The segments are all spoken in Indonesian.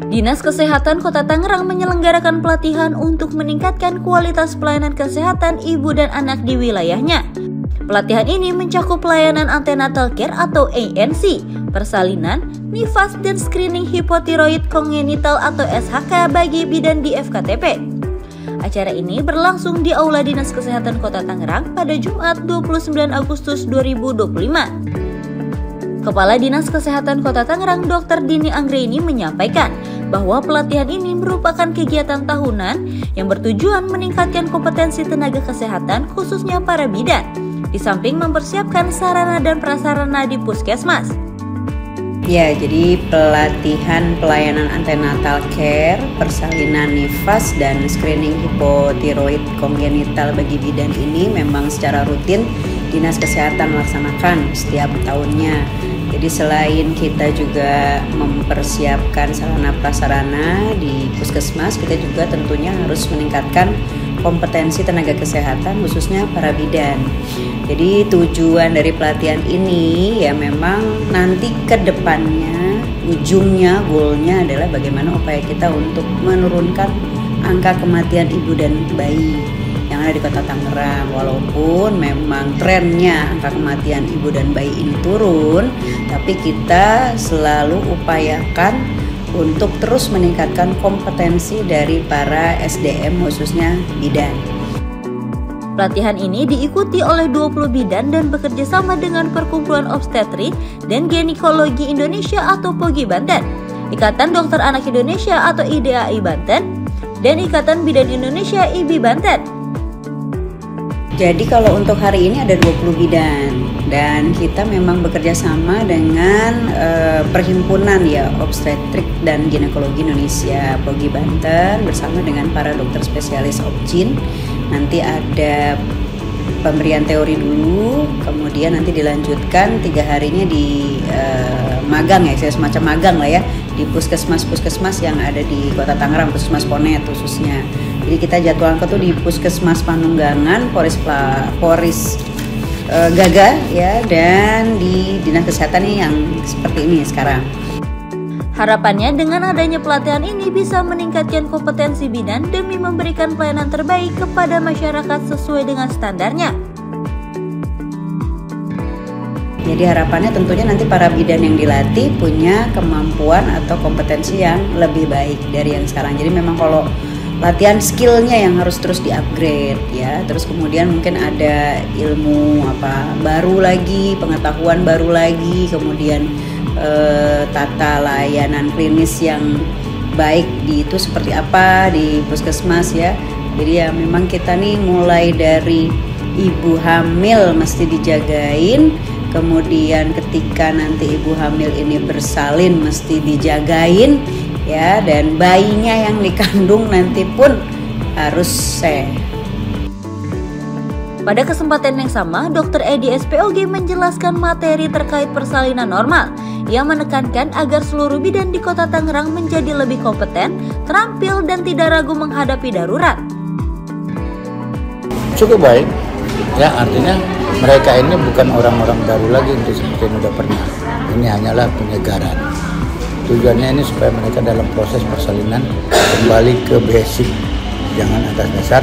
Dinas Kesehatan Kota Tangerang menyelenggarakan pelatihan untuk meningkatkan kualitas pelayanan kesehatan ibu dan anak di wilayahnya. Pelatihan ini mencakup pelayanan antenatal care atau ANC, persalinan, nifas, dan screening hipotiroid kongenital atau SHK bagi bidan di FKTP. Acara ini berlangsung di Aula Dinas Kesehatan Kota Tangerang pada Jumat 29 Agustus 2025. Kepala Dinas Kesehatan Kota Tangerang Dr. Dini Anggraini menyampaikan bahwa pelatihan ini merupakan kegiatan tahunan yang bertujuan meningkatkan kompetensi tenaga kesehatan khususnya para bidan, di samping mempersiapkan sarana dan prasarana di puskesmas. Ya, jadi pelatihan pelayanan antenatal care, persalinan nifas, dan screening hipotiroid kongenital bagi bidan ini memang secara rutin Dinas Kesehatan melaksanakan setiap tahunnya. Jadi selain kita juga mempersiapkan sarana prasarana di puskesmas, kita juga tentunya harus meningkatkan kompetensi tenaga kesehatan khususnya para bidan. Jadi tujuan dari pelatihan ini ya memang nanti ke depannya ujungnya, goalnya adalah bagaimana upaya kita untuk menurunkan angka kematian ibu dan bayi yang ada di Kota Tangerang. Walaupun memang trennya angka kematian ibu dan bayi ini turun, tapi kita selalu upayakan untuk terus meningkatkan kompetensi dari para SDM khususnya bidan. Pelatihan ini diikuti oleh 20 bidan dan bekerja sama dengan Perkumpulan Obstetrik dan Ginekologi Indonesia atau POGI Banten, Ikatan Dokter Anak Indonesia atau IDAI Banten, dan Ikatan Bidan Indonesia IBI Banten. Jadi kalau untuk hari ini ada 20 bidan dan kita memang bekerja sama dengan Perhimpunan ya Obstetrik dan Ginekologi Indonesia POGI Banten bersama dengan para dokter spesialis obgyn. Nanti ada pemberian teori dulu, kemudian nanti dilanjutkan 3 harinya di magang ya, semacam magang lah ya, di puskesmas-puskesmas yang ada di Kota Tangerang, Puskesmas Ponet khususnya. Jadi kita jadwalkan tuh di Puskesmas Panunggangan, Poris Gaga ya, dan di Dinas Kesehatan nih yang seperti ini sekarang. Harapannya dengan adanya pelatihan ini bisa meningkatkan kompetensi bidan demi memberikan pelayanan terbaik kepada masyarakat sesuai dengan standarnya. Jadi harapannya tentunya nanti para bidan yang dilatih punya kemampuan atau kompetensi yang lebih baik dari yang sekarang. Jadi memang kalau latihan skillnya yang harus terus di-upgrade ya. Terus kemudian mungkin ada ilmu baru lagi, pengetahuan baru lagi, kemudian tata layanan klinis yang baik di itu seperti apa di puskesmas ya. Jadi ya memang kita nih mulai dari ibu hamil mesti dijagain, kemudian ketika nanti ibu hamil ini bersalin mesti dijagain ya, dan bayinya yang dikandung nanti pun harus sehat. Pada kesempatan yang sama, Dr. Edi SPOG menjelaskan materi terkait persalinan normal. Ia menekankan agar seluruh bidan di Kota Tangerang menjadi lebih kompeten, terampil, dan tidak ragu menghadapi darurat. Cukup baik, ya artinya mereka ini bukan orang-orang baru lagi untuk seperti yang sudah pernah. Ini hanyalah penyegaran. Tujuannya ini supaya mereka dalam proses persalinan kembali ke basic, jangan atas dasar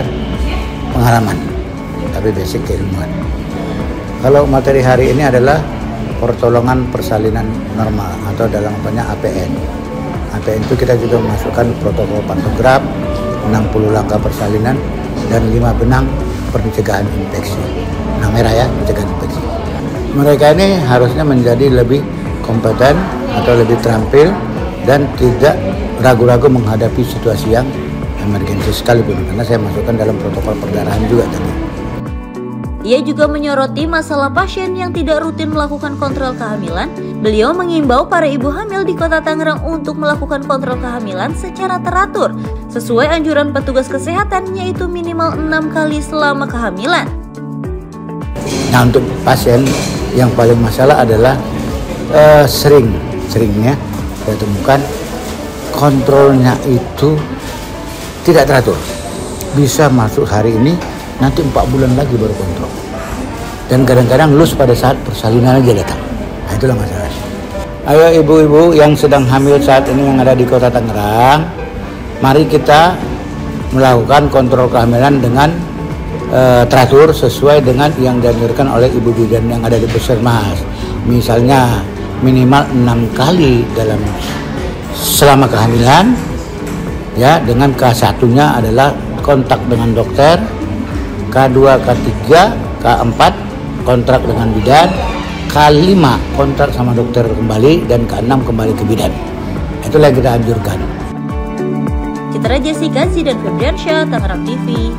pengalaman, tapi basic keilmuan. Kalau materi hari ini adalah pertolongan persalinan normal atau dalam APN. APN itu kita juga memasukkan protokol pantograf, 60 langkah persalinan, dan 5 benang pencegahan infeksi. Benang merah ya, pencegahan infeksi. Mereka ini harusnya menjadi lebih kompeten atau lebih terampil dan tidak ragu-ragu menghadapi situasi yang emergensi sekalipun, karena saya masukkan dalam protokol perdarahan juga tadi. Ia juga menyoroti masalah pasien yang tidak rutin melakukan kontrol kehamilan. Beliau mengimbau para ibu hamil di Kota Tangerang untuk melakukan kontrol kehamilan secara teratur sesuai anjuran petugas kesehatan, yaitu minimal 6 kali selama kehamilan. Nah, untuk pasien yang paling masalah adalah seringnya saya temukan kontrolnya itu tidak teratur. Bisa masuk hari ini, nanti 4 bulan lagi baru kontrol. Dan kadang-kadang lus pada saat persalinan aja datang. Nah, itulah masalahnya. Ayo ibu-ibu yang sedang hamil saat ini yang ada di Kota Tangerang, mari kita melakukan kontrol kehamilan dengan teratur sesuai dengan yang dianjurkan oleh ibu bidan yang ada di puskesmas. Misalnya minimal 6 kali selama kehamilan, ya, dengan K1-nya adalah kontak dengan dokter, K2, K3, K4 kontrak dengan bidan, K5 kontrak sama dokter kembali, dan K6 kembali ke bidan. Itulah yang kita anjurkan. Citra Jessica, Zidan Febriansyah, Tangerang TV.